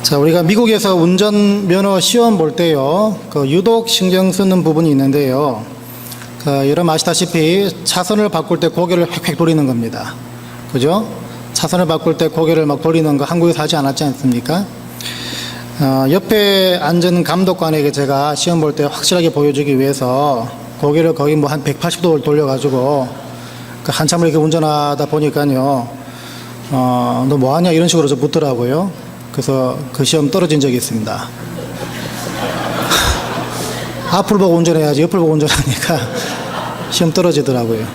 자, 우리가 미국에서 운전면허 시험 볼 때요, 유독 신경 쓰는 부분이 있는데요. 여러분 아시다시피 차선을 바꿀 때 고개를 획획 돌리는 겁니다. 그죠? 차선을 바꿀 때 고개를 막 돌리는 거 한국에서 하지 않았지 않습니까? 옆에 앉은 감독관에게 제가 시험 볼 때 확실하게 보여주기 위해서 고개를 거의 뭐 한 180도 돌려가지고 한참을 이렇게 운전하다 보니까요, 너 뭐하냐 이런 식으로 좀 묻더라고요. 그래서 그 시험 떨어진 적이 있습니다. 앞을 보고 운전해야지 옆을 보고 운전하니까 시험 떨어지더라고요.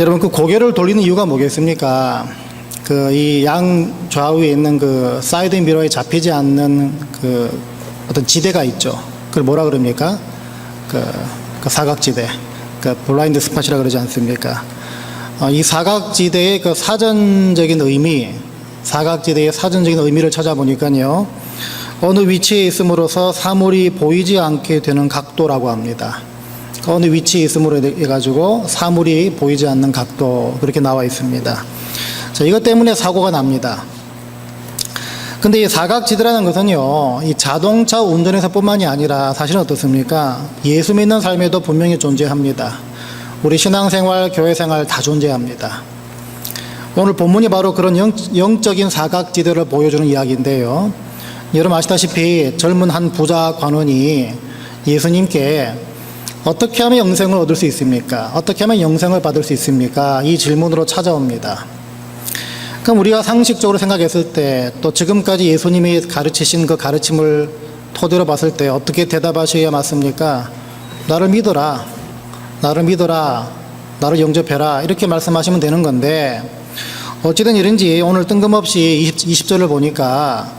여러분, 그 고개를 돌리는 이유가 뭐겠습니까? 이 양 좌우에 있는 그 사이드 미러에 잡히지 않는 그 어떤 지대가 있죠. 그걸 뭐라 그럽니까? 그 사각지대. 블라인드 스팟이라 그러지 않습니까? 이 사각지대의 그 사전적인 의미를 찾아보니까요, 어느 위치에 있음으로써 사물이 보이지 않게 되는 각도라고 합니다. 어느 위치에 있음으로 해가지고 사물이 보이지 않는 각도, 그렇게 나와 있습니다. 자, 이것 때문에 사고가 납니다. 근데 이 사각지대라는 것은요, 이 자동차 운전에서 뿐만이 아니라 사실은 어떻습니까? 예수 믿는 삶에도 분명히 존재합니다. 우리 신앙생활, 교회생활 다 존재합니다. 오늘 본문이 바로 그런 영적인 사각지대를 보여주는 이야기인데요. 여러분 아시다시피 젊은 한 부자 관원이 예수님께 어떻게 하면 영생을 얻을 수 있습니까? 어떻게 하면 영생을 받을 수 있습니까? 이 질문으로 찾아옵니다. 그럼 우리가 상식적으로 생각했을 때, 또 지금까지 예수님이 가르치신 그 가르침을 토대로 봤을 때 어떻게 대답하셔야 맞습니까? 나를 믿어라, 나를 영접해라, 이렇게 말씀하시면 되는 건데, 어찌된 일인지 오늘 뜬금없이 20절을 보니까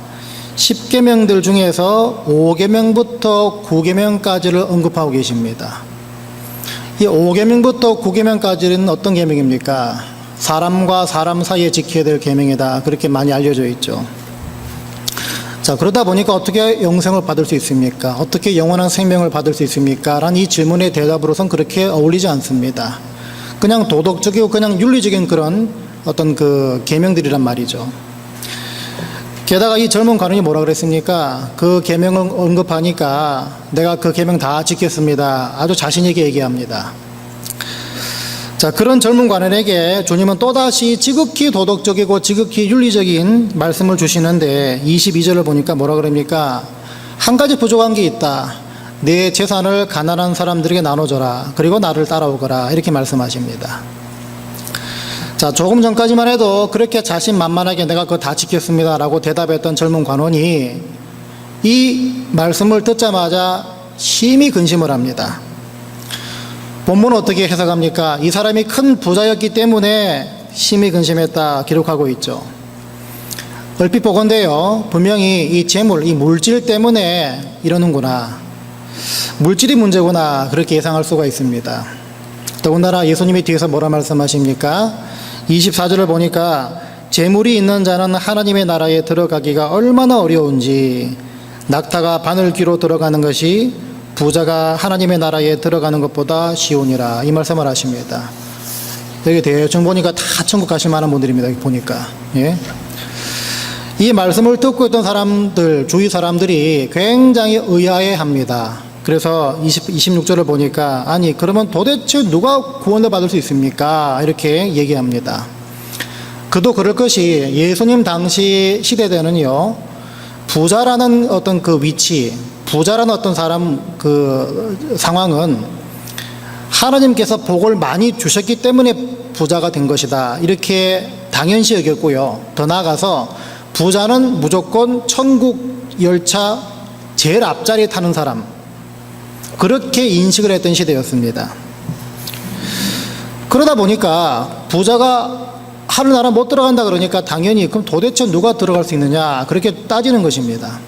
10계명들 중에서 5계명부터 9계명까지를 언급하고 계십니다. 이 5계명부터 9계명까지는 어떤 계명입니까? 사람과 사람 사이에 지켜야 될 계명이다, 그렇게 많이 알려져 있죠. 자, 그러다 보니까 어떻게 영생을 받을 수 있습니까? 어떻게 영원한 생명을 받을 수 있습니까? 라는 이 질문의 대답으로선 그렇게 어울리지 않습니다. 그냥 도덕적이고 그냥 윤리적인 그런 어떤 그 계명들이란 말이죠. 게다가 이 젊은 관원이 뭐라 그랬습니까? 그 계명을 언급하니까 내가 그 계명 다 지켰습니다, 아주 자신 있게 얘기합니다. 자, 그런 젊은 관원에게 주님은 또다시 지극히 도덕적이고 지극히 윤리적인 말씀을 주시는데 22절을 보니까 뭐라 그럽니까? 한 가지 부족한 게 있다. 내 재산을 가난한 사람들에게 나눠줘라. 그리고 나를 따라오거라. 이렇게 말씀하십니다. 자, 조금 전까지만 해도 그렇게 자신만만하게 내가 그거 다 지켰습니다 라고 대답했던 젊은 관원이 이 말씀을 듣자마자 심히 근심을 합니다. 본문은 어떻게 해석합니까? 이 사람이 큰 부자였기 때문에 심히 근심했다 기록하고 있죠. 얼핏 보건대요, 분명히 이 재물, 이 물질 때문에 이러는구나, 물질이 문제구나, 그렇게 예상할 수가 있습니다. 더군다나 예수님이 뒤에서 뭐라 말씀하십니까? 24절을 보니까 재물이 있는 자는 하나님의 나라에 들어가기가 얼마나 어려운지, 낙타가 바늘귀로 들어가는 것이 부자가 하나님의 나라에 들어가는 것보다 쉬우니라, 이 말씀을 하십니다. 여기 대충 보니까 다 천국 가실 만한 분들입니다. 여기 보니까. 예? 이 말씀을 듣고 있던 사람들, 주위 사람들이 굉장히 의아해합니다. 그래서 26절을 보니까 아니 그러면 도대체 누가 구원을 받을 수 있습니까? 이렇게 얘기합니다. 그도 그럴 것이 예수님 당시 시대대는요, 부자라는 어떤 그 위치, 부자라는 어떤 사람 그 상황은 하나님께서 복을 많이 주셨기 때문에 부자가 된 것이다, 이렇게 당연시 여겼고요. 더 나아가서 부자는 무조건 천국 열차 제일 앞자리에 타는 사람, 그렇게 인식을 했던 시대였습니다. 그러다 보니까 부자가 하늘나라 못 들어간다 그러니까 당연히 그럼 도대체 누가 들어갈 수 있느냐, 그렇게 따지는 것입니다.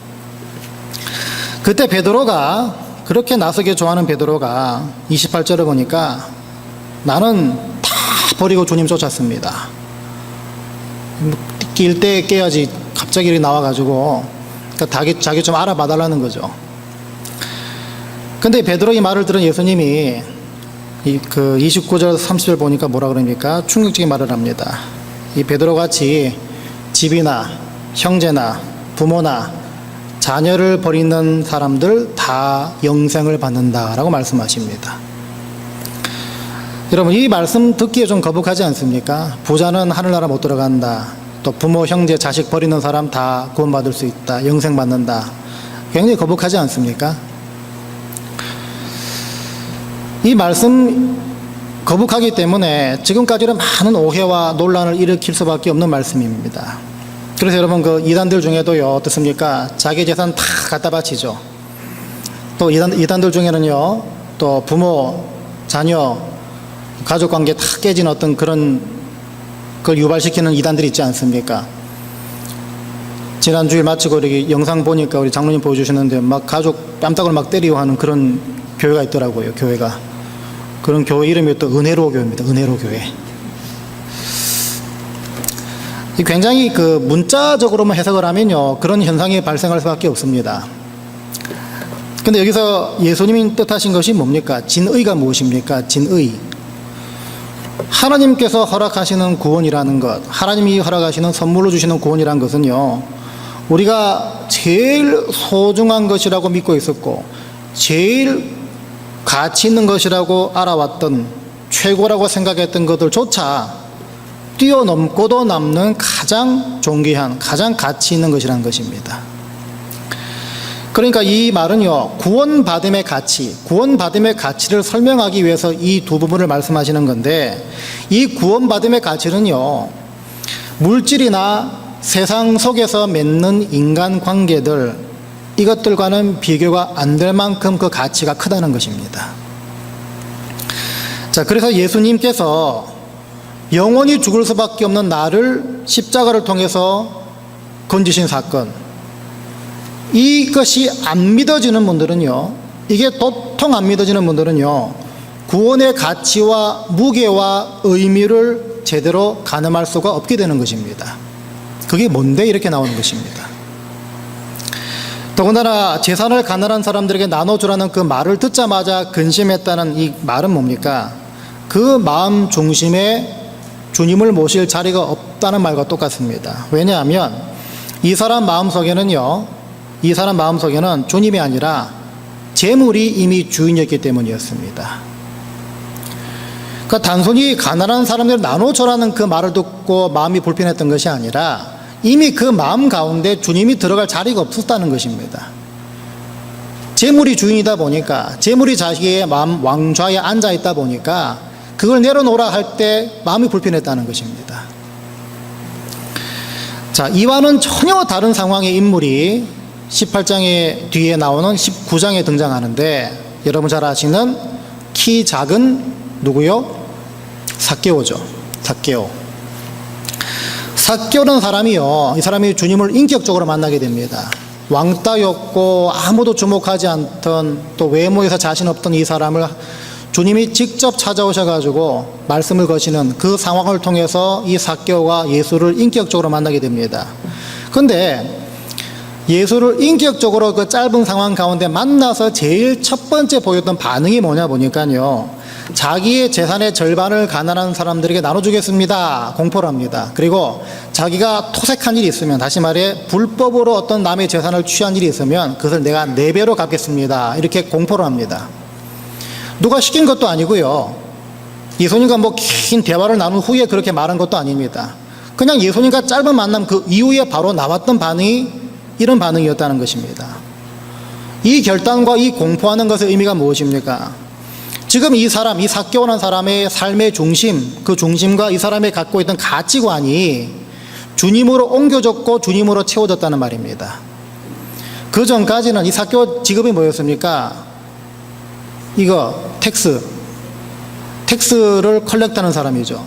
그때 베드로가, 그렇게 나서게 좋아하는 베드로가 28절을 보니까 나는 다 버리고 주님 쫓았습니다. 낄 때 깨야지 갑자기 이렇게 나와가지고 그러니까 자기 좀 알아봐 달라는 거죠. 근데 베드로 이 말을 들은 예수님이 그 29절 30절 보니까 뭐라 그럽니까? 충격적인 말을 합니다. 이 베드로 같이 집이나 형제나 부모나 자녀를 버리는 사람들 다 영생을 받는다라고 말씀하십니다. 여러분, 이 말씀 듣기에 좀 거북하지 않습니까? 부자는 하늘나라 못 들어간다. 또 부모, 형제, 자식 버리는 사람 다 구원받을 수 있다. 영생 받는다. 굉장히 거북하지 않습니까? 이 말씀 거북하기 때문에 지금까지는 많은 오해와 논란을 일으킬 수밖에 없는 말씀입니다. 그래서 여러분, 그 이단들 중에도요, 어떻습니까? 자기 재산 다 갖다 바치죠. 또 이단들 중에는요, 또 부모, 자녀, 가족관계 다 깨진 어떤 그런 걸 유발시키는 이단들이 있지 않습니까? 지난주일 마치고 이렇게 영상 보니까 우리 장로님 보여주셨는데 막 가족 뺨따구를 막 때리고 하는 그런 교회가 있더라고요, 교회가. 그런 교회 이름이 또 은혜로 교회입니다. 은혜로 교회. 굉장히 그 문자적으로만 해석을 하면요, 그런 현상이 발생할 수밖에 없습니다. 근데 여기서 예수님이 뜻하신 것이 뭡니까? 진의가 무엇입니까? 진의. 하나님께서 허락하시는 구원이라는 것, 하나님이 허락하시는 선물로 주시는 구원이라는 것은요, 우리가 제일 소중한 것이라고 믿고 있었고 제일 가치 있는 것이라고 알아왔던, 최고라고 생각했던 것들조차 뛰어넘고도 남는 가장 존귀한, 가장 가치 있는 것이라는 것입니다. 그러니까 이 말은요, 구원받음의 가치, 구원받음의 가치를 설명하기 위해서 이 두 부분을 말씀하시는 건데, 이 구원받음의 가치는요, 물질이나 세상 속에서 맺는 인간관계들, 이것들과는 비교가 안 될 만큼 그 가치가 크다는 것입니다. 자, 그래서 예수님께서 영원히 죽을 수밖에 없는 나를 십자가를 통해서 건지신 사건, 이것이 안 믿어지는 분들은요, 이게 도통 안 믿어지는 분들은요, 구원의 가치와 무게와 의미를 제대로 가늠할 수가 없게 되는 것입니다. 그게 뭔데 이렇게 나오는 것입니다. 더군다나 재산을 가난한 사람들에게 나눠주라는 그 말을 듣자마자 근심했다는 이 말은 뭡니까? 그 마음 중심에 주님을 모실 자리가 없다는 말과 똑같습니다. 왜냐하면 이 사람 마음속에는요, 이 사람 마음속에는 주님이 아니라 재물이 이미 주인이었기 때문이었습니다. 그러니까 단순히 가난한 사람들 나눠줘라는 그 말을 듣고 마음이 불편했던 것이 아니라 이미 그 마음 가운데 주님이 들어갈 자리가 없었다는 것입니다. 재물이 주인이다 보니까, 재물이 자기의 마음 왕좌에 앉아 있다 보니까 그걸 내려놓으라 할 때 마음이 불편했다는 것입니다. 자, 이와는 전혀 다른 상황의 인물이 18장의 뒤에 나오는 19장에 등장하는데, 여러분 잘 아시는 키 작은 누구요? 삭개오죠. 삭개오. 삭개오라는 사람이요, 이 사람이 주님을 인격적으로 만나게 됩니다. 왕따였고 아무도 주목하지 않던, 또 외모에서 자신 없던 이 사람을 주님이 직접 찾아오셔가지고 말씀을 거시는 그 상황을 통해서 이 삭개오가 예수를 인격적으로 만나게 됩니다. 그런데 예수를 인격적으로 그 짧은 상황 가운데 만나서 제일 첫 번째 보였던 반응이 뭐냐 보니까요, 자기의 재산의 절반을 가난한 사람들에게 나눠주겠습니다 공포를 합니다. 그리고 자기가 토색한 일이 있으면, 다시 말해 불법으로 어떤 남의 재산을 취한 일이 있으면 그것을 내가 4배로 갚겠습니다 이렇게 공포를 합니다. 누가 시킨 것도 아니고요, 예수님과 뭐 긴 대화를 나눈 후에 그렇게 말한 것도 아닙니다. 그냥 예수님과 짧은 만남 그 이후에 바로 나왔던 반응이 이런 반응이었다는 것입니다. 이 결단과 이 공포하는 것의 의미가 무엇입니까? 지금 이 사람, 이 삭개오라는 사람의 삶의 중심, 그 중심과 이 사람이 갖고 있던 가치관이 주님으로 옮겨졌고 주님으로 채워졌다는 말입니다. 그 전까지는 이 삭개오 직업이 뭐였습니까? 이거 텍스를 컬렉트하는 사람이죠.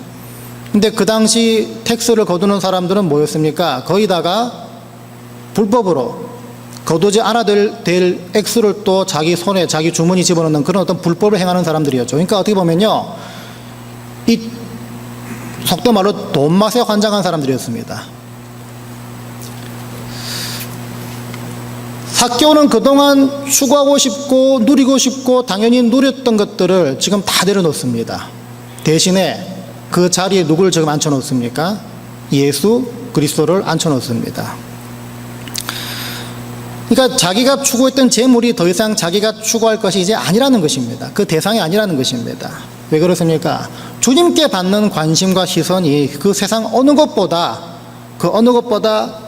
근데 그 당시 텍스를 거두는 사람들은 뭐였습니까? 거의 다가 불법으로 거두지 않아야 될 액수를 또 자기 손에, 자기 주머니 집어넣는 그런 어떤 불법을 행하는 사람들이었죠. 그러니까 어떻게 보면요, 이 속된 말로 돈 맛에 환장한 사람들이었습니다. 삭개오는 그동안 추구하고 싶고 누리고 싶고 당연히 누렸던 것들을 지금 다 내려놓습니다. 대신에 그 자리에 누구를 지금 앉혀놓습니까? 예수 그리스도를 앉혀놓습니다. 그러니까 자기가 추구했던 재물이 더 이상 자기가 추구할 것이 이제 아니라는 것입니다. 그 대상이 아니라는 것입니다. 왜 그렇습니까? 주님께 받는 관심과 시선이 그 세상 어느 것보다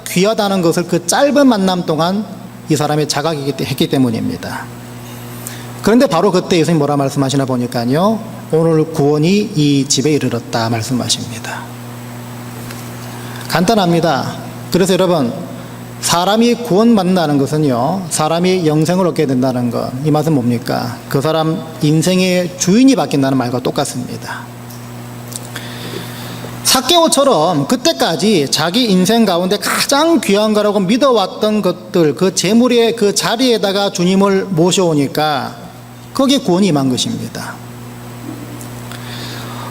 귀하다는 것을 그 짧은 만남 동안 이 사람이 자각했기 때문입니다. 그런데 바로 그때 예수님이 뭐라 말씀하시나 보니까요, 오늘 구원이 이 집에 이르렀다 말씀하십니다. 간단합니다. 그래서 여러분, 사람이 구원받는다는 것은요, 사람이 영생을 얻게 된다는 것, 이 말은 뭡니까? 그 사람 인생의 주인이 바뀐다는 말과 똑같습니다. 삭개오처럼 그때까지 자기 인생 가운데 가장 귀한 거라고 믿어왔던 것들, 그 재물의 그 자리에다가 주님을 모셔오니까 거기에 구원이 임한 것입니다.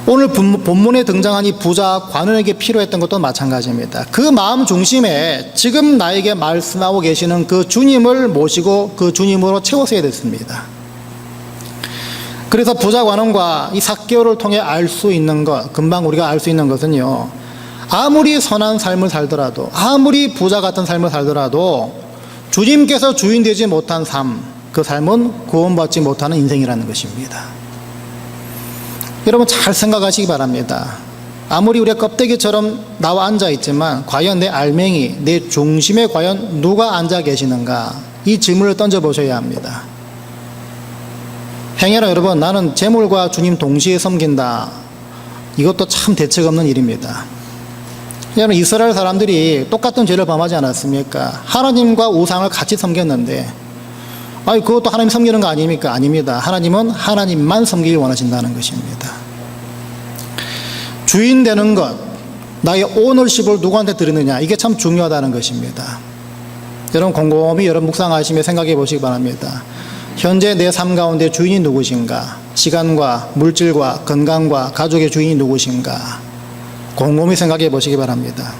오늘 본문에 등장한 이 부자 관원에게 필요했던 것도 마찬가지입니다. 그 마음 중심에 지금 나에게 말씀하고 계시는 그 주님을 모시고 그 주님으로 채웠어야 됐습니다. 그래서 부자 관원과 이 삭개오를 통해 알 수 있는 것, 금방 우리가 알 수 있는 것은요, 아무리 선한 삶을 살더라도, 아무리 부자 같은 삶을 살더라도 주님께서 주인 되지 못한 삶, 그 삶은 구원받지 못하는 인생이라는 것입니다. 여러분 잘 생각하시기 바랍니다. 아무리 우리가 껍데기처럼 나와 앉아 있지만 과연 내 알맹이, 내 중심에 과연 누가 앉아 계시는가, 이 질문을 던져보셔야 합니다. 행여라 여러분, 나는 재물과 주님 동시에 섬긴다, 이것도 참 대책 없는 일입니다. 여러분, 이스라엘 사람들이 똑같은 죄를 범하지 않았습니까? 하나님과 우상을 같이 섬겼는데, 그것도 하나님 섬기는 거 아닙니까? 아닙니다. 하나님은 하나님만 섬기길 원하신다는 것입니다. 주인 되는 것, 나의 오너십을 누구한테 드리느냐, 이게 참 중요하다는 것입니다. 여러분 곰곰이 여러분 묵상하시며 생각해 보시기 바랍니다. 현재 내 삶 가운데 주인이 누구신가? 시간과 물질과 건강과 가족의 주인이 누구신가? 곰곰이 생각해 보시기 바랍니다.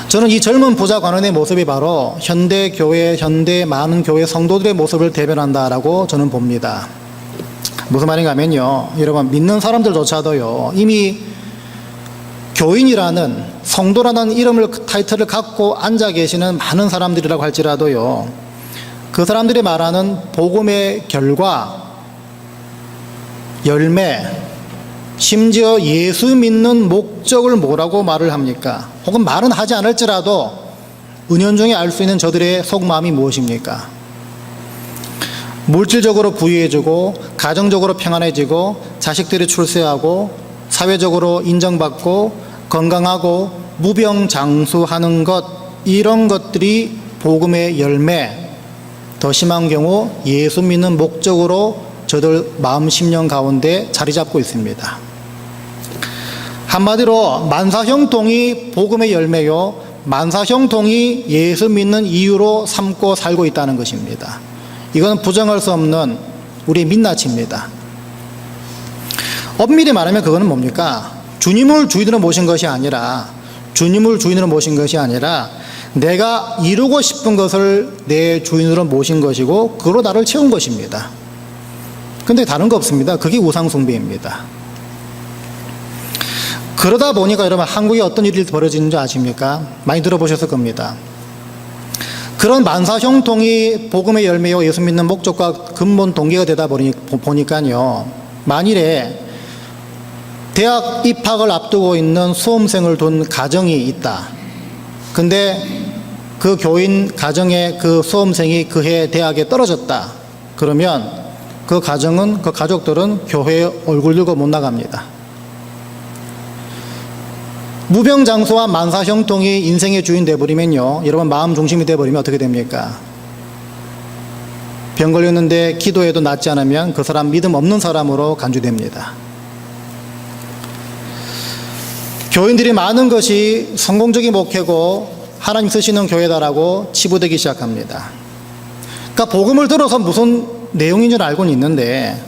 저는 이 젊은 부자 관원의 모습이 바로 현대 교회, 현대 많은 교회 성도들의 모습을 대변한다라고 저는 봅니다. 무슨 말인가 하면요, 여러분 믿는 사람들조차도요, 이미 교인이라는, 성도라는 이름을, 타이틀을 갖고 앉아 계시는 많은 사람들이라고 할지라도요, 그 사람들이 말하는 복음의 결과, 열매, 심지어 예수 믿는 목적을 뭐라고 말을 합니까? 혹은 말은 하지 않을지라도 은연중에 알 수 있는 저들의 속마음이 무엇입니까? 물질적으로 부유해지고, 가정적으로 평안해지고, 자식들이 출세하고, 사회적으로 인정받고, 건강하고, 무병장수하는 것, 이런 것들이 복음의 열매, 더 심한 경우 예수 믿는 목적으로 저들 마음 심령 가운데 자리 잡고 있습니다. 한마디로 만사형통이 복음의 열매요, 만사형통이 예수 믿는 이유로 삼고 살고 있다는 것입니다. 이건 부정할 수 없는 우리의 민낯입니다. 엄밀히 말하면 그거는 뭡니까? 주님을 주인으로 모신 것이 아니라, 내가 이루고 싶은 것을 내 주인으로 모신 것이고, 그로 나를 채운 것입니다. 근데 다른 거 없습니다. 그게 우상숭배입니다. 그러다 보니까 여러분, 한국에 어떤 일이 벌어지는 줄 아십니까? 많이 들어보셨을 겁니다. 그런 만사형통이 복음의 열매요, 예수 믿는 목적과 근본 동기가 되다 보니까요, 만일에 대학 입학을 앞두고 있는 수험생을 둔 가정이 있다. 근데 그 교인 가정의 그 수험생이 그해 대학에 떨어졌다. 그러면 그 가정은, 그 가족들은 교회에 얼굴 들고 못 나갑니다. 무병장수와 만사형통이 인생의 주인 되어버리면요, 여러분 마음 중심이 되어버리면 어떻게 됩니까? 병 걸렸는데 기도해도 낫지 않으면 그 사람 믿음 없는 사람으로 간주됩니다. 교인들이 많은 것이 성공적인 목회고 하나님 쓰시는 교회다라고 치부되기 시작합니다. 그러니까 복음을 들어서 무슨 내용인 줄 알고는 있는데,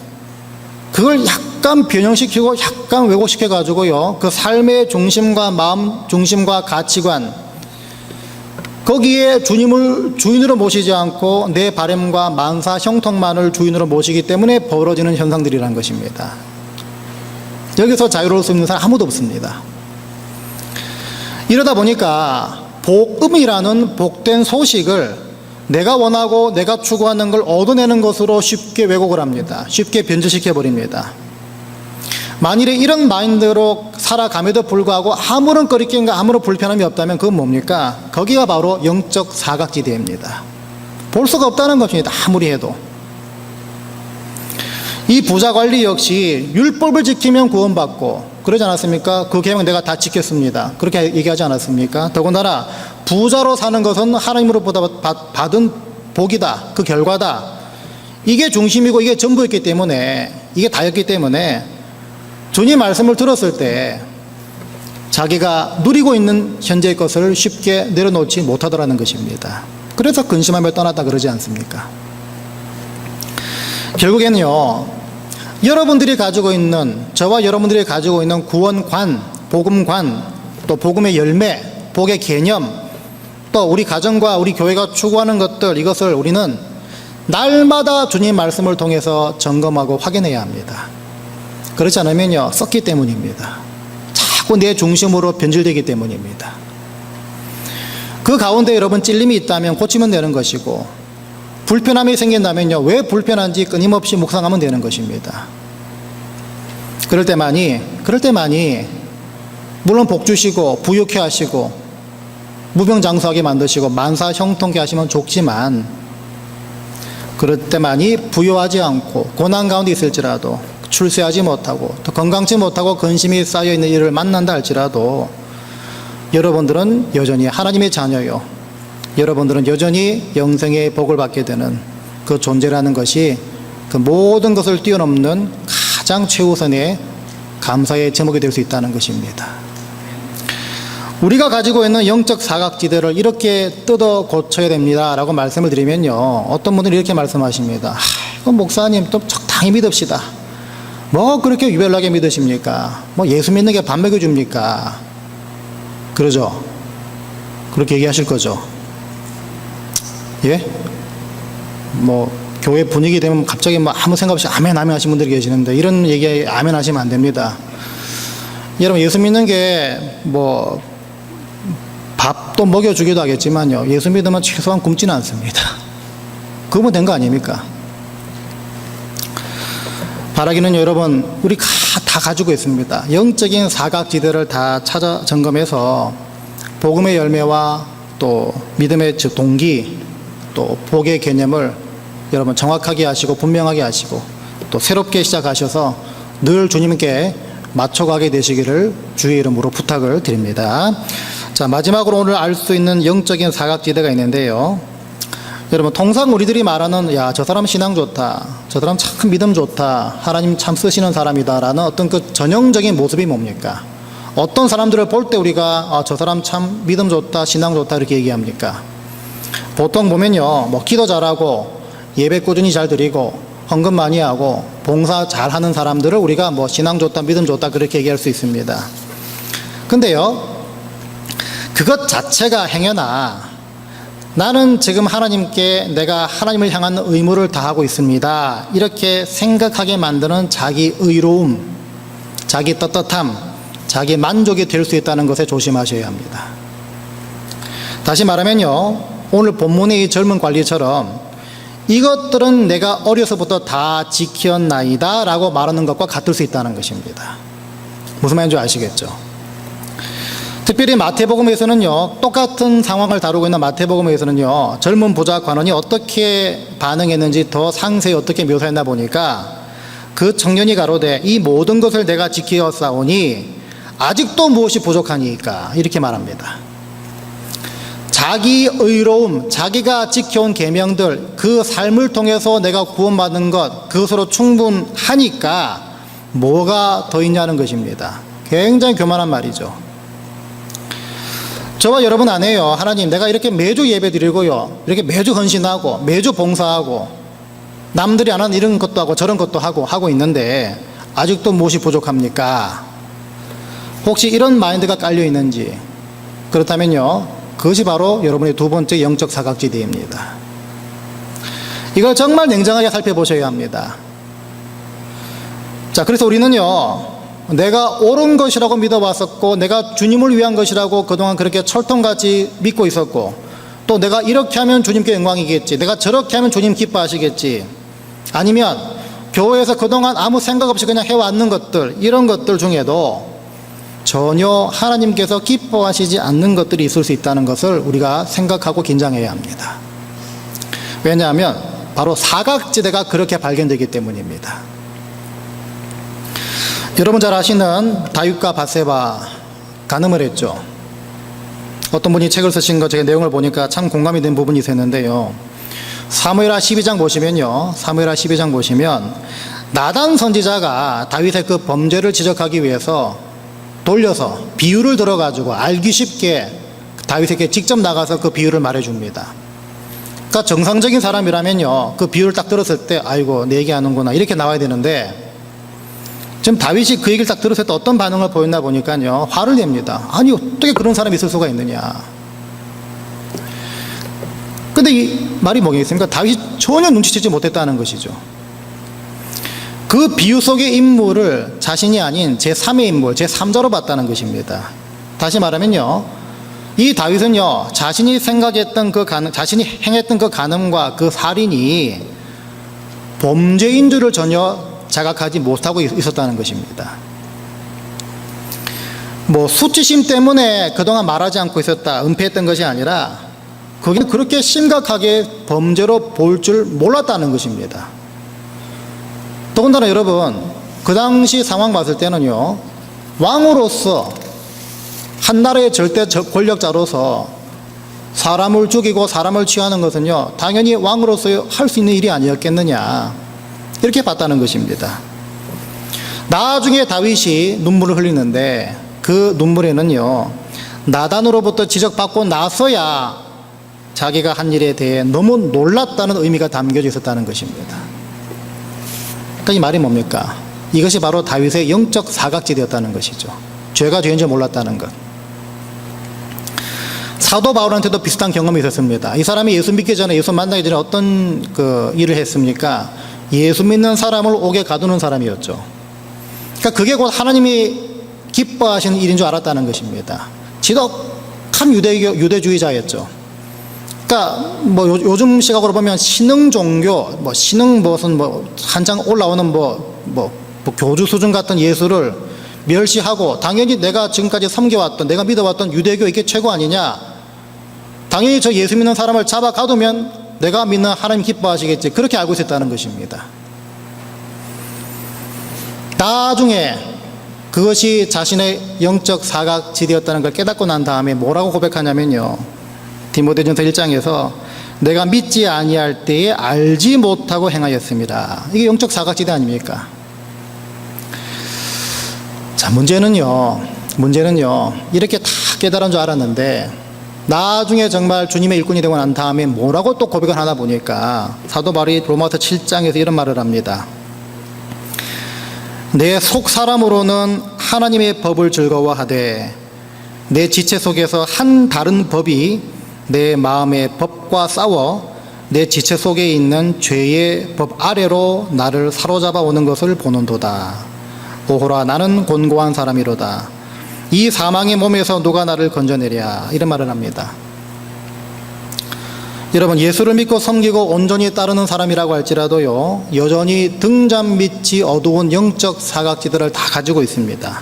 그걸 약간 변형시키고 약간 왜곡시켜 가지고요, 그 삶의 중심과 마음 중심과 가치관, 거기에 주님을 주인으로 모시지 않고 내 바램과 만사 형통만을 주인으로 모시기 때문에 벌어지는 현상들이라는 것입니다. 여기서 자유로울 수 있는 사람 아무도 없습니다. 이러다 보니까 복음이라는 복된 소식을 내가 원하고 내가 추구하는 걸 얻어내는 것으로 쉽게 왜곡을 합니다. 쉽게 변질시켜버립니다. 만일에 이런 마인드로 살아감에도 불구하고 아무런 거리낌과 아무런 불편함이 없다면 그건 뭡니까? 거기가 바로 영적 사각지대입니다. 볼 수가 없다는 것입니다. 아무리 해도. 이 부자 관리 역시 율법을 지키면 구원받고 그러지 않았습니까? 그 계명 내가 다 지켰습니다. 그렇게 얘기하지 않았습니까? 더군다나 부자로 사는 것은 하나님으로부터 받은 복이다. 그 결과다. 이게 중심이고 이게 전부였기 때문에, 이게 다였기 때문에 주님 말씀을 들었을 때 자기가 누리고 있는 현재의 것을 쉽게 내려놓지 못하더라는 것입니다. 그래서 근심하며 떠났다 그러지 않습니까? 결국에는요, 여러분들이 가지고 있는, 저와 여러분들이 가지고 있는 구원관, 복음관, 또 복음의 열매, 복의 개념, 또 우리 가정과 우리 교회가 추구하는 것들, 이것을 우리는 날마다 주님 말씀을 통해서 점검하고 확인해야 합니다. 그렇지 않으면요, 썩기 때문입니다. 자꾸 내 중심으로 변질되기 때문입니다. 그 가운데 여러분 찔림이 있다면 고치면 되는 것이고, 불편함이 생긴다면요, 왜 불편한지 끊임없이 묵상하면 되는 것입니다. 그럴 때만이 물론 복 주시고 부유케 하시고 무병장수하게 만드시고 만사 형통케 하시면 좋지만, 그럴 때만이 부유하지 않고 고난 가운데 있을지라도, 출세하지 못하고 또 건강치 못하고 근심이 쌓여있는 일을 만난다 할지라도 여러분들은 여전히 하나님의 자녀요, 여러분들은 여전히 영생의 복을 받게 되는 그 존재라는 것이 그 모든 것을 뛰어넘는 가장 최우선의 감사의 제목이 될 수 있다는 것입니다. 우리가 가지고 있는 영적 사각지대를 이렇게 뜯어 고쳐야 됩니다 라고 말씀을 드리면요, 어떤 분들이 이렇게 말씀하십니다. 이거 목사님 좀 적당히 믿읍시다. 뭐 그렇게 유별나게 믿으십니까? 뭐 예수 믿는 게 밥 먹여줍니까? 그러죠? 그렇게 얘기하실 거죠? 예? 뭐 교회 분위기 되면 갑자기 뭐 아무 생각 없이 아멘 아멘 하시는 분들이 계시는데, 이런 얘기에 아멘 하시면 안 됩니다. 여러분, 예수 믿는 게 뭐 밥도 먹여주기도 하겠지만요, 예수 믿으면 최소한 굶지는 않습니다. 그거면 된 거 아닙니까? 바라기는 여러분, 우리 다 가지고 있습니다. 영적인 사각지대를 다 찾아 점검해서 복음의 열매와 또 믿음의 동기, 또 복의 개념을 여러분 정확하게 하시고 분명하게 하시고 또 새롭게 시작하셔서 늘 주님께 맞춰가게 되시기를 주의 이름으로 부탁을 드립니다. 자, 마지막으로 오늘 알 수 있는 영적인 사각지대가 있는데요, 여러분 통상 우리들이 말하는 야, 저 사람 신앙 좋다, 저 사람 참 믿음 좋다, 하나님 참 쓰시는 사람이다 라는 어떤 그 전형적인 모습이 뭡니까? 어떤 사람들을 볼 때 우리가 저 사람 참 믿음 좋다, 신앙 좋다 이렇게 얘기합니까? 보통 보면요, 뭐 기도 잘하고 예배 꾸준히 잘 드리고 헌금 많이 하고 봉사 잘하는 사람들을 우리가 뭐 신앙 좋다, 믿음 좋다 그렇게 얘기할 수 있습니다. 근데요, 그것 자체가 행여나 나는 지금 하나님께 내가 하나님을 향한 의무를 다하고 있습니다 이렇게 생각하게 만드는 자기 의로움, 자기 떳떳함, 자기 만족이 될 수 있다는 것에 조심하셔야 합니다. 다시 말하면요, 오늘 본문의 이 젊은 관리처럼 이것들은 내가 어려서부터 다 지켰나이다 라고 말하는 것과 같을 수 있다는 것입니다. 무슨 말인지 아시겠죠? 특별히 마태복음에서는요, 똑같은 상황을 다루고 있는 마태복음에서는요, 젊은 부자 관원이 어떻게 반응했는지 더 상세히 어떻게 묘사했나 보니까 그 청년이 가로되 이 모든 것을 내가 지키었사오니 아직도 무엇이 부족하니까 이렇게 말합니다. 자기 의로움, 자기가 지켜온 계명들, 그 삶을 통해서 내가 구원받은 것, 그것으로 충분하니까 뭐가 더 있냐는 것입니다. 굉장히 교만한 말이죠. 저와 여러분 안에요, 하나님 내가 이렇게 매주 예배 드리고요, 이렇게 매주 헌신하고 매주 봉사하고 남들이 안 하는 이런 것도 하고 저런 것도 하고 있는데 아직도 무엇이 부족합니까? 혹시 이런 마인드가 깔려 있는지, 그렇다면요, 그것이 바로 여러분의 두 번째 영적 사각지대입니다. 이걸 정말 냉정하게 살펴보셔야 합니다. 자, 그래서 우리는요, 내가 옳은 것이라고 믿어왔었고 내가 주님을 위한 것이라고 그동안 그렇게 철통같이 믿고 있었고 또 내가 이렇게 하면 주님께 영광이겠지, 내가 저렇게 하면 주님 기뻐하시겠지, 아니면 교회에서 그동안 아무 생각 없이 그냥 해왔는 것들, 이런 것들 중에도 전혀 하나님께서 기뻐하시지 않는 것들이 있을 수 있다는 것을 우리가 생각하고 긴장해야 합니다. 왜냐하면 바로 사각지대가 그렇게 발견되기 때문입니다. 여러분 잘 아시는 다윗과 밧세바 간음을 했죠. 어떤 분이 책을 쓰신 거 제가 내용을 보니까 참 공감이 된 부분이 있었는데요. 사무엘하 12장 보시면요, 사무엘하 12장 보시면 나단 선지자가 다윗의 그 범죄를 지적하기 위해서 돌려서 비유를 들어가지고 알기 쉽게 다윗에게 직접 나가서 그 비유를 말해줍니다. 그러니까 정상적인 사람이라면요, 그 비유를 딱 들었을 때 아이고 내 얘기하는구나 이렇게 나와야 되는데, 지금 다윗이 그 얘기를 딱 들었을 때 어떤 반응을 보였나 보니까요, 화를 냅니다. 아니 어떻게 그런 사람이 있을 수가 있느냐. 근데 이 말이 뭐겠습니까? 다윗이 전혀 눈치채지 못했다는 것이죠. 그 비유 속의 인물을 자신이 아닌 제3의 인물, 제3자로 봤다는 것입니다. 다시 말하면요, 이 다윗은요, 자신이 생각했던 자신이 행했던 그 간음과 그 살인이 범죄인 줄을 전혀 자각하지 못하고 있었다는 것입니다. 뭐 수치심 때문에 그동안 말하지 않고 있었다, 은폐했던 것이 아니라 그게 그렇게 심각하게 범죄로 볼 줄 몰랐다는 것입니다. 더군다나 여러분, 그 당시 상황 봤을 때는요, 왕으로서 한 나라의 절대 권력자로서 사람을 죽이고 사람을 취하는 것은요, 당연히 왕으로서 할 수 있는 일이 아니었겠느냐, 이렇게 봤다는 것입니다. 나중에 다윗이 눈물을 흘리는데 그 눈물에는요, 나단으로부터 지적받고 나서야 자기가 한 일에 대해 너무 놀랐다는 의미가 담겨져 있었다는 것입니다. 그러니까 이 말이 뭡니까? 이것이 바로 다윗의 영적 사각지대였다는 것이죠. 죄가 죄인 줄 몰랐다는 것. 사도 바울한테도 비슷한 경험이 있었습니다. 이 사람이 예수 믿기 전에, 예수 만나기 전에 어떤 그 일을 했습니까? 예수 믿는 사람을 옥에 가두는 사람이었죠. 그러니까 그게 곧 하나님이 기뻐하시는 일인 줄 알았다는 것입니다. 지독한 유대주의자였죠. 그러니까 뭐 요즘 시각으로 보면 신흥 종교, 뭐 신흥 무슨 뭐 한창 올라오는 뭐 교주 수준 같은 예수를 멸시하고, 당연히 내가 지금까지 섬겨왔던, 내가 믿어왔던 유대교 이게 최고 아니냐, 당연히 저 예수 믿는 사람을 잡아 가두면 내가 믿는 하나님 기뻐하시겠지, 그렇게 알고 있었다는 것입니다. 나중에 그것이 자신의 영적 사각지대였다는 걸 깨닫고 난 다음에 뭐라고 고백하냐면요, 디모데전서 1장에서 내가 믿지 아니할 때에 알지 못하고 행하였습니다. 이게 영적 사각지대 아닙니까? 자, 문제는요, 이렇게 다 깨달은 줄 알았는데 나중에 정말 주님의 일꾼이 되고 난 다음에 뭐라고 또 고백을 하나 보니까 사도 바울이 로마서 7장에서 이런 말을 합니다. 내 속 사람으로는 하나님의 법을 즐거워하되 내 지체 속에서 한 다른 법이 내 마음의 법과 싸워 내 지체 속에 있는 죄의 법 아래로 나를 사로잡아 오는 것을 보는도다. 오호라, 나는 곤고한 사람이로다. 이 사망의 몸에서 누가 나를 건져내랴, 이런 말을 합니다. 여러분, 예수를 믿고 섬기고 온전히 따르는 사람이라고 할지라도요, 여전히 등잔 밑이 어두운 영적 사각지대를 다 가지고 있습니다.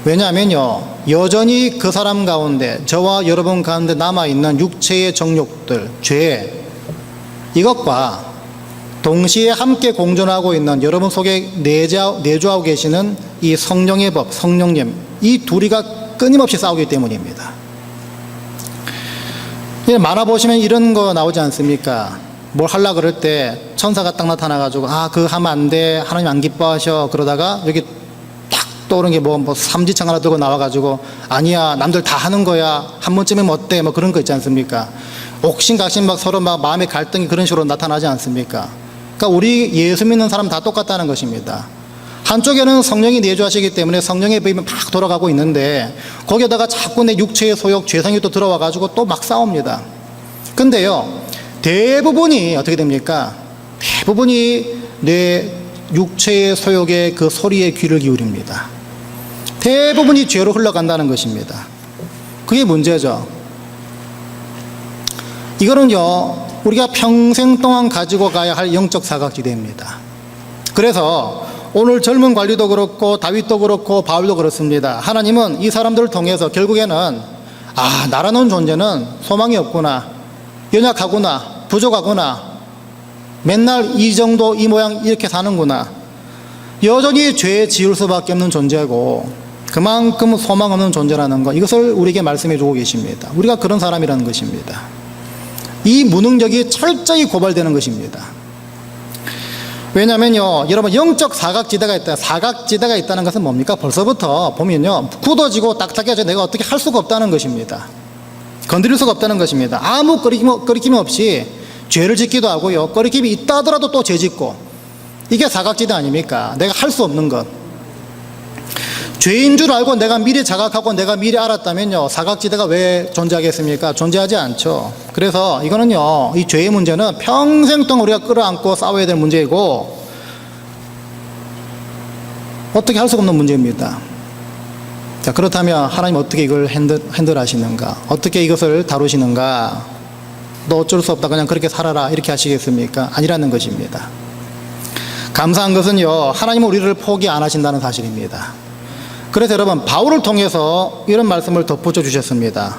왜냐하면요, 여전히 그 사람 가운데, 저와 여러분 가운데 남아있는 육체의 정욕들, 죄, 이것과 동시에 함께 공존하고 있는 여러분 속에 내주하고 계시는 이 성령의 법, 성령님, 이 둘이가 끊임없이 싸우기 때문입니다. 만화 보시면 이런 거 나오지 않습니까? 뭘 하려고 그럴 때 천사가 딱 나타나가지고, 아, 그거 하면 안 돼, 하나님 안 기뻐하셔, 그러다가 여기 딱 떠오른 게 뭐 삼지창 하나 들고 나와가지고, 아니야, 남들 다 하는 거야, 한 번쯤이면 어때, 뭐 그런 거 있지 않습니까? 옥신각신 막 서로 막 마음의 갈등이 그런 식으로 나타나지 않습니까? 그러니까 우리 예수 믿는 사람 다 똑같다는 것입니다. 한쪽에는 성령이 내주하시기 때문에 성령의 법이 막 돌아가고 있는데, 거기에다가 자꾸 내 육체의 소욕, 죄성이 또 들어와가지고 또 막 싸웁니다. 근데요, 대부분이 어떻게 됩니까? 대부분이 내 육체의 소욕의 그 소리에 귀를 기울입니다. 대부분이 죄로 흘러간다는 것입니다. 그게 문제죠. 이거는요, 우리가 평생 동안 가지고 가야 할 영적 사각지대입니다. 그래서 오늘 젊은 관리도 그렇고 다윗도 그렇고 바울도 그렇습니다. 하나님은 이 사람들을 통해서 결국에는 나라는 존재는 소망이 없구나, 연약하구나, 부족하구나, 맨날 이 정도 이 모양 이렇게 사는구나, 여전히 죄에 지을 수밖에 없는 존재고 그만큼 소망 없는 존재라는 것, 이것을 우리에게 말씀해 주고 계십니다. 우리가 그런 사람이라는 것입니다. 이 무능력이 철저히 고발되는 것입니다. 왜냐하면요, 여러분, 영적 사각지대가 있다. 사각지대가 있다는 것은 뭡니까? 벌써부터 보면요, 굳어지고 딱딱해져 내가 어떻게 할 수가 없다는 것입니다. 건드릴 수가 없다는 것입니다. 아무 꺼리낌 없이 죄를 짓기도 하고요, 꺼리낌이 있다 하더라도 또 죄 짓고, 이게 사각지대 아닙니까? 내가 할 수 없는 것. 죄인 줄 알고 내가 미리 자각하고 내가 미리 알았다면요, 사각지대가 왜 존재하겠습니까? 존재하지 않죠. 그래서 이거는요, 이 죄의 문제는 평생 동안 우리가 끌어안고 싸워야 될 문제이고 어떻게 할 수가 없는 문제입니다. 자, 그렇다면 하나님 어떻게 이걸 핸들하시는가? 어떻게 이것을 다루시는가? 너 어쩔 수 없다, 그냥 그렇게 살아라, 이렇게 하시겠습니까? 아니라는 것입니다. 감사한 것은요, 하나님은 우리를 포기 안 하신다는 사실입니다. 그래서 여러분, 바울을 통해서 이런 말씀을 덧붙여 주셨습니다.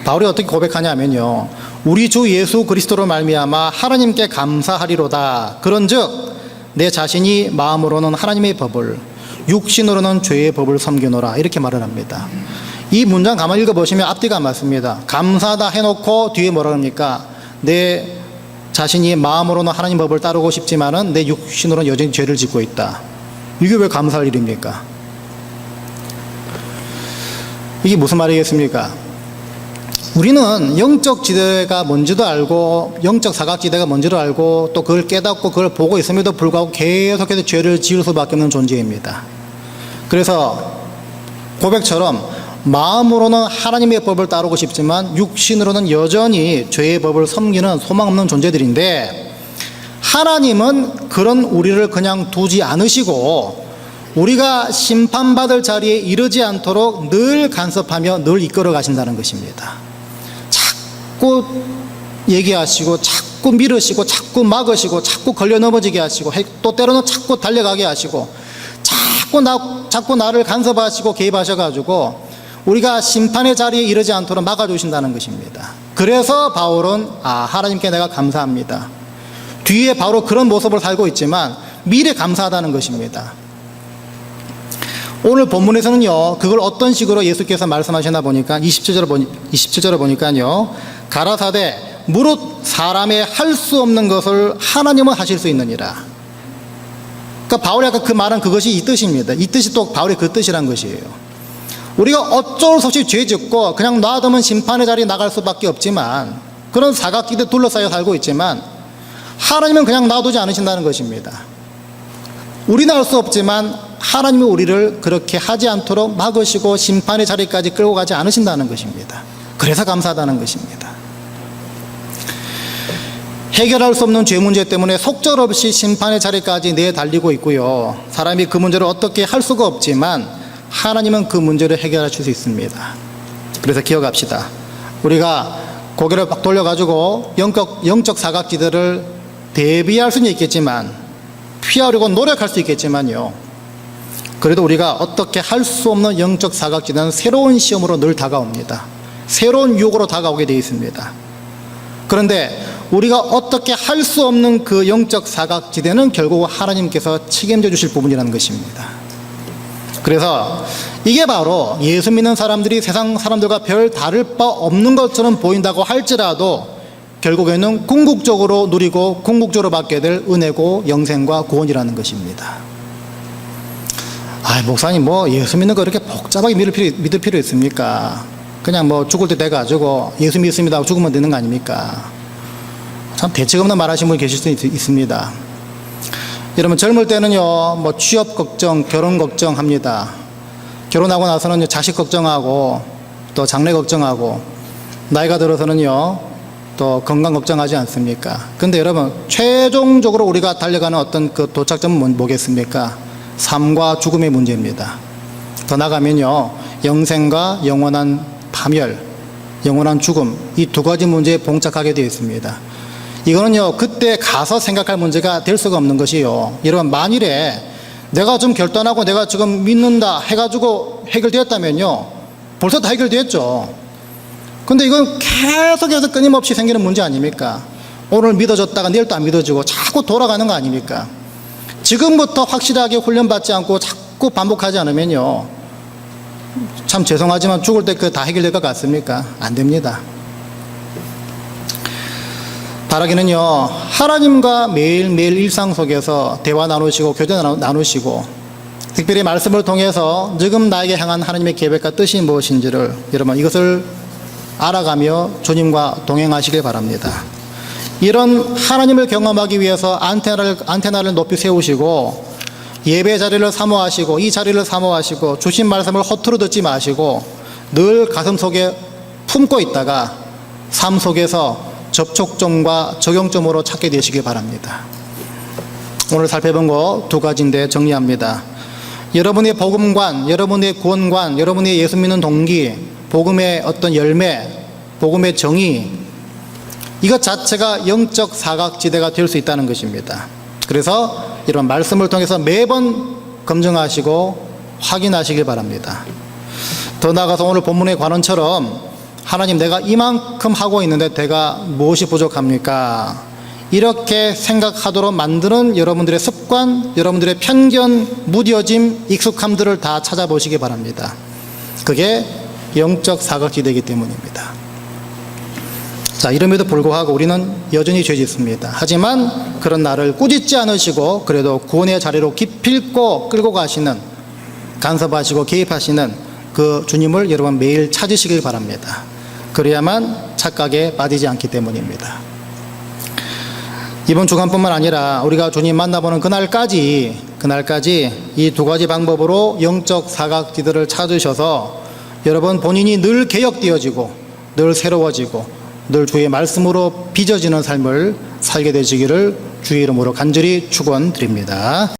바울이 어떻게 고백하냐면요, 우리 주 예수 그리스도로 말미암아 하나님께 감사하리로다. 그런즉 내 자신이 마음으로는 하나님의 법을, 육신으로는 죄의 법을 섬기노라, 이렇게 말을 합니다. 이 문장 가만히 읽어보시면 앞뒤가 맞습니다. 감사하다 해놓고 뒤에 뭐라 합니까? 내 자신이 마음으로는 하나님 법을 따르고 싶지만은 내 육신으로는 여전히 죄를 짓고 있다. 이게 왜 감사할 일입니까? 이게 무슨 말이겠습니까? 우리는 영적 지대가 뭔지도 알고 영적 사각지대가 뭔지도 알고 또 그걸 깨닫고 그걸 보고 있음에도 불구하고 계속해서 죄를 지을 수밖에 없는 존재입니다. 그래서 고백처럼 마음으로는 하나님의 법을 따르고 싶지만 육신으로는 여전히 죄의 법을 섬기는 소망 없는 존재들인데, 하나님은 그런 우리를 그냥 두지 않으시고 우리가 심판받을 자리에 이르지 않도록 늘 간섭하며 늘 이끌어 가신다는 것입니다. 자꾸 얘기하시고 자꾸 미루시고 자꾸 막으시고 자꾸 걸려 넘어지게 하시고 또 때로는 자꾸 달려가게 하시고 자꾸 나를 간섭하시고 개입하셔가지고 우리가 심판의 자리에 이르지 않도록 막아주신다는 것입니다. 그래서 바울은 하나님께 내가 감사합니다. 뒤에 바로 그런 모습을 살고 있지만 미래 감사하다는 것입니다. 오늘 본문에서는요, 그걸 어떤 식으로 예수께서 말씀하시나 보니까 27절을 보니까요, 가라사대 무릇 사람의 할 수 없는 것을 하나님은 하실 수 있느니라. 그러니까 바울이 아까 그 말은 그것이 이 뜻입니다. 이 뜻이 또 바울의 그 뜻이란 것이에요. 우리가 어쩔 수 없이 죄 짓고 그냥 놔두면 심판의 자리에 나갈 수밖에 없지만, 그런 사각지대 둘러싸여 살고 있지만 하나님은 그냥 놔두지 않으신다는 것입니다. 우리는 할 수 없지만 하나님이 우리를 그렇게 하지 않도록 막으시고 심판의 자리까지 끌고 가지 않으신다는 것입니다. 그래서 감사하다는 것입니다. 해결할 수 없는 죄 문제 때문에 속절없이 심판의 자리까지 내달리고 있고요, 사람이 그 문제를 어떻게 할 수가 없지만 하나님은 그 문제를 해결하실 수 있습니다. 그래서 기억합시다. 우리가 고개를 막 돌려가지고 영적 사각지대를 대비할 수는 있겠지만, 피하려고 노력할 수 있겠지만요, 그래도 우리가 어떻게 할 수 없는 영적 사각지대는 새로운 시험으로 늘 다가옵니다. 새로운 유혹으로 다가오게 되어 있습니다. 그런데 우리가 어떻게 할 수 없는 그 영적 사각지대는 결국 하나님께서 책임져 주실 부분이라는 것입니다. 그래서 이게 바로 예수 믿는 사람들이 세상 사람들과 별 다를 바 없는 것처럼 보인다고 할지라도 결국에는 궁극적으로 누리고 궁극적으로 받게 될 은혜고 영생과 구원이라는 것입니다. 목사님 예수 믿는 거 이렇게 복잡하게 믿을 필요 있습니까? 그냥 죽을 때 돼가지고 예수 믿습니다 하고 죽으면 되는 거 아닙니까? 참 대책 없는 말 하시는 분이 계실 수 있습니다. 여러분, 젊을 때는요, 취업 걱정, 결혼 걱정합니다. 결혼하고 나서는 자식 걱정하고 또 장래 걱정하고, 나이가 들어서는요 또 건강 걱정하지 않습니까? 근데 여러분, 최종적으로 우리가 달려가는 어떤 그 도착점은 뭐겠습니까? 삶과 죽음의 문제입니다. 더 나가면요, 영생과 영원한 파멸, 영원한 죽음, 이 두 가지 문제에 봉착하게 되어 있습니다. 이거는요, 그때 가서 생각할 문제가 될 수가 없는 것이요. 여러분, 만일에 내가 좀 결단하고 내가 지금 믿는다 해가지고 해결되었다면요, 벌써 다 해결되었죠. 근데 이건 계속해서 끊임없이 생기는 문제 아닙니까? 오늘 믿어졌다가 내일 또 안 믿어지고 자꾸 돌아가는 거 아닙니까? 지금부터 확실하게 훈련받지 않고 자꾸 반복하지 않으면요, 참 죄송하지만 죽을 때 그 다 해결될 것 같습니까? 안 됩니다. 바라기는요, 하나님과 매일매일 일상 속에서 대화 나누시고 교제 나누시고 특별히 말씀을 통해서 지금 나에게 향한 하나님의 계획과 뜻이 무엇인지를 여러분 이것을 알아가며 주님과 동행하시길 바랍니다. 이런 하나님을 경험하기 위해서 안테나를 높이 세우시고 예배 자리를 사모하시고 이 자리를 사모하시고 주신 말씀을 허투루 듣지 마시고 늘 가슴 속에 품고 있다가 삶 속에서 접촉점과 적용점으로 찾게 되시길 바랍니다. 오늘 살펴본 거 두 가지인데 정리합니다. 여러분의 복음관, 여러분의 구원관, 여러분의 예수 믿는 동기, 복음의 어떤 열매, 복음의 정의, 이것 자체가 영적 사각지대가 될 수 있다는 것입니다. 그래서 이런 말씀을 통해서 매번 검증하시고 확인하시길 바랍니다. 더 나아가서 오늘 본문의 관원처럼 하나님, 내가 이만큼 하고 있는데 내가 무엇이 부족합니까? 이렇게 생각하도록 만드는 여러분들의 습관, 여러분들의 편견, 무뎌짐, 익숙함들을 다 찾아보시기 바랍니다. 그게 영적 사각지대이기 때문입니다. 자, 이름에도 불구하고 우리는 여전히 죄 짓습니다. 하지만 그런 나를 꾸짖지 않으시고 그래도 구원의 자리로 기필코 끌고 가시는, 간섭하시고 개입하시는 그 주님을 여러분 매일 찾으시길 바랍니다. 그래야만 착각에 빠지지 않기 때문입니다. 이번 주간뿐만 아니라 우리가 주님 만나보는 그날까지 이 두 가지 방법으로 영적 사각지대를 찾으셔서 여러분 본인이 늘 개혁되어지고 늘 새로워지고 늘 주의 말씀으로 빚어지는 삶을 살게 되시기를 주의 이름으로 간절히 축원드립니다.